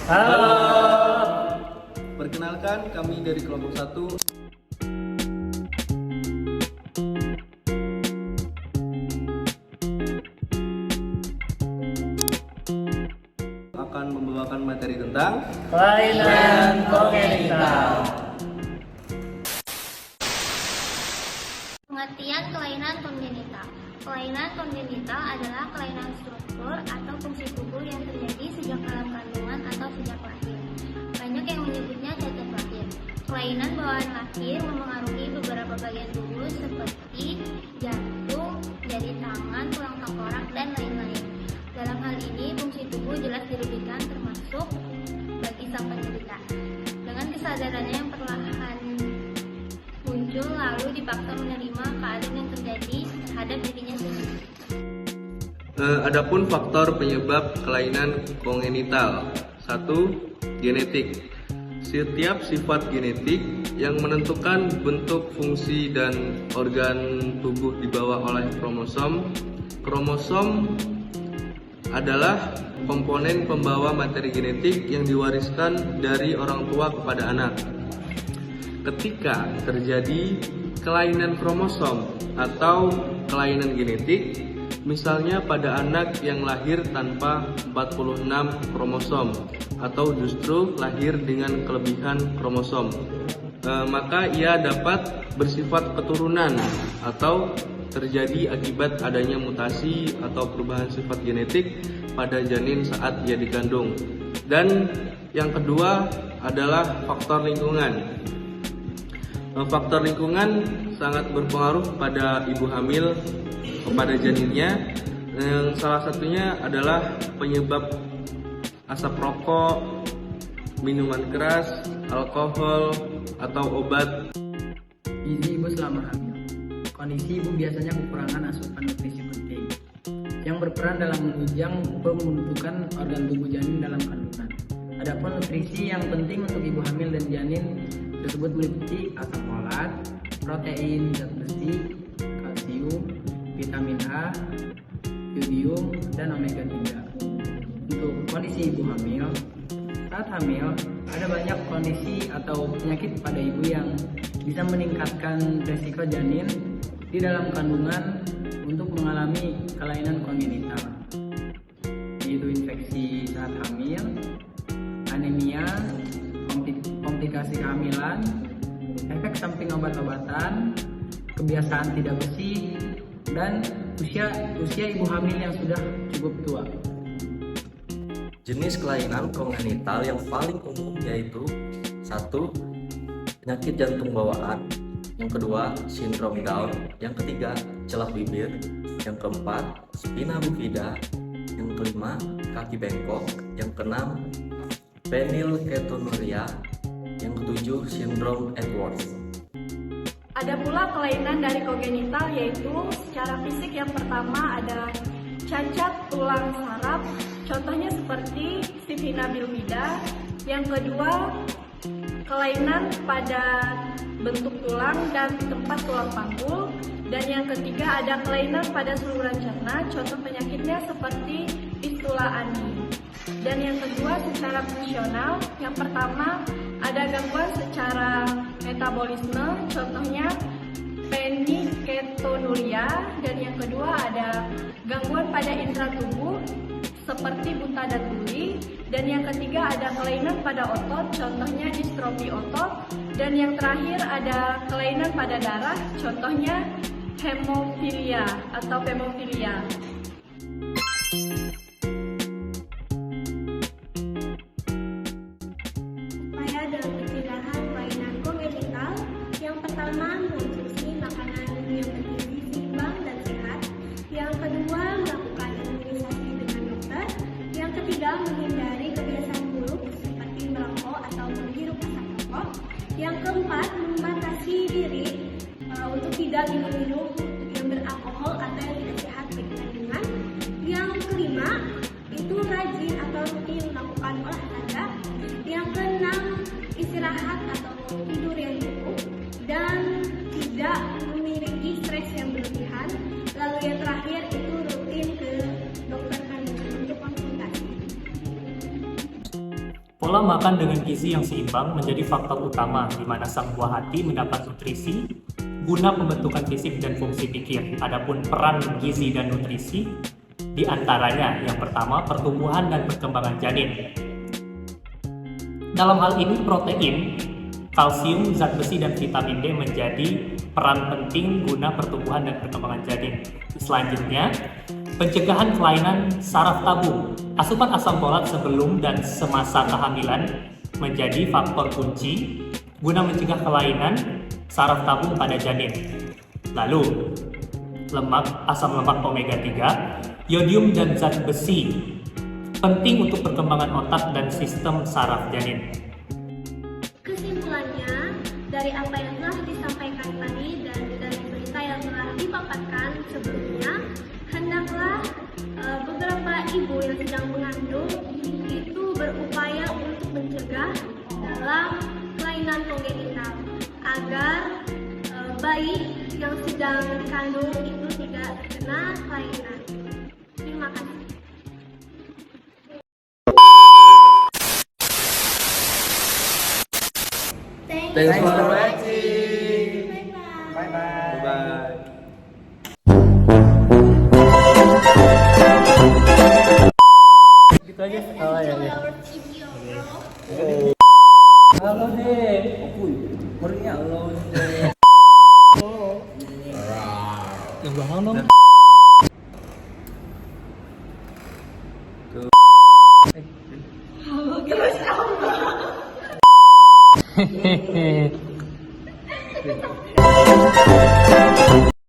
Halo. Perkenalkan, kami dari kelompok 1 akan membawakan materi tentang Kelainan kongenital. Pengertian kelainan kongenital. Kelainan kongenital adalah kelainan struktur atau fungsi tubuh yang terjadi sejak dalam kandungan atau sejak lahir. Banyak yang menyebutnya cacat lahir. Kelainan bawaan lahir memengaruhi beberapa bagian tubuh seperti jantung, jari tangan, tulang tengkorak, dan lain-lain. Dalam hal ini, fungsi tubuh jelas dirugikan termasuk bagi sang penderita. Dengan kesadarannya yang perlahan muncul lalu dipaksa menerima keadaan yang terjadi terhadap dirinya sendiri. Adapun faktor penyebab kelainan kongenital. 1. Genetik. Setiap sifat genetik yang menentukan bentuk, fungsi, dan organ tubuh dibawa oleh kromosom. Kromosom adalah komponen pembawa materi genetik yang diwariskan dari orang tua kepada anak. Ketika terjadi kelainan kromosom atau kelainan genetik, misalnya pada anak yang lahir tanpa 46 kromosom atau justru lahir dengan kelebihan kromosom, maka ia dapat bersifat keturunan atau terjadi akibat adanya mutasi atau perubahan sifat genetik pada janin saat ia dikandung. Dan yang kedua adalah faktor lingkungan. Faktor lingkungan sangat berpengaruh pada ibu hamil, kepada janinnya. Salah satunya adalah penyebab asap rokok, minuman keras, alkohol, atau obat. Gizi ibu selama hamil. Kondisi ibu biasanya kekurangan asupan nutrisi penting yang berperan dalam menunjang pembentukan organ tubuh janin dalam kandungan. Adapun nutrisi yang penting untuk ibu hamil dan janin tersebut meliputi asam folat, protein, zat besi, kalsium, vitamin A, yodium, dan omega 3. Untuk kondisi ibu hamil, saat hamil ada banyak kondisi atau penyakit pada ibu yang bisa meningkatkan resiko janin di dalam kandungan untuk mengalami kelainan kongenital, yaitu infeksi saat hamil, anemia, komplikasi kehamilan, efek samping obat-obatan, kebiasaan tidak bersih, dan usia ibu hamil yang sudah cukup tua. Jenis kelainan kongenital yang paling umum yaitu 1. Penyakit jantung bawaan, yang kedua sindrom Down, yang ketiga celah bibir, yang keempat spina bifida, yang kelima kaki bengkok, yang keenam phenylketonuria, yang ketujuh sindrom Edwards. Ada pula kelainan dari kongenital yaitu secara fisik. Yang pertama ada cacat tulang saraf, contohnya seperti spina bifida. Yang kedua, kelainan pada bentuk tulang dan tempat tulang panggul. Dan yang ketiga ada kelainan pada saluran cerna, contoh penyakitnya seperti fistula ani. Dan yang kedua secara fungsional, yang pertama ada gangguan secara metabolisme, contohnya phenylketonuria. Dan yang kedua ada gangguan pada indera tubuh seperti buta dan tuli. Dan yang ketiga ada kelainan pada otot, contohnya distrofi otot. Dan yang terakhir ada kelainan pada darah, contohnya hemofilia atau hemofilia. Upaya dalam pencegahan kelainan kongenital, yang pertama mengonsumsi makanan yang bergizi seimbang dan sehat. Yang kedua melakukan imunisasi dengan dokter. Yang ketiga menghindari kebiasaan buruk seperti merokok atau menghirup asap rokok. Yang keempat membatasi diri untuk tidak minum yang beralkohol atau yang tidak sehat bagi kandungan. Yang kelima itu rajin atau rutin melakukan olahraga. Yang keenam istirahat atau tidur yang cukup dan tidak memiliki stres yang berlebihan. Lalu yang terakhir itu rutin ke dokter kandungan untuk konsultasi. Pola makan dengan gizi yang seimbang menjadi faktor utama di mana sang buah hati mendapat nutrisi guna pembentukan fisik dan fungsi pikir. Adapun peran gizi dan nutrisi di antaranya yang pertama pertumbuhan dan perkembangan janin. Dalam hal ini protein, kalsium, zat besi dan vitamin D menjadi peran penting guna pertumbuhan dan perkembangan janin. Selanjutnya, pencegahan kelainan saraf tabung. Asupan asam folat sebelum dan semasa kehamilan menjadi faktor kunci guna mencegah kelainan saraf tabung pada janin. Lalu, asam lemak omega 3, yodium dan zat besi penting untuk perkembangan otak dan sistem saraf janin. Kesimpulannya, dari apa yang telah disampaikan tadi dan dari berita yang telah dipaparkan sebelumnya, hendaklah beberapa ibu yang sedang mengandung itu berupaya untuk mencegah dalam kelainan kongenital agar bayi yang sedang dikandung itu tidak terkena kelainan. Terima kasih. Thanks for watching. Bye-bye. Bye-bye. Gitu aja. Oh ya. Our TV, bro. Halo deh. Murni halo deh. Yang belakang dong. Hehehe.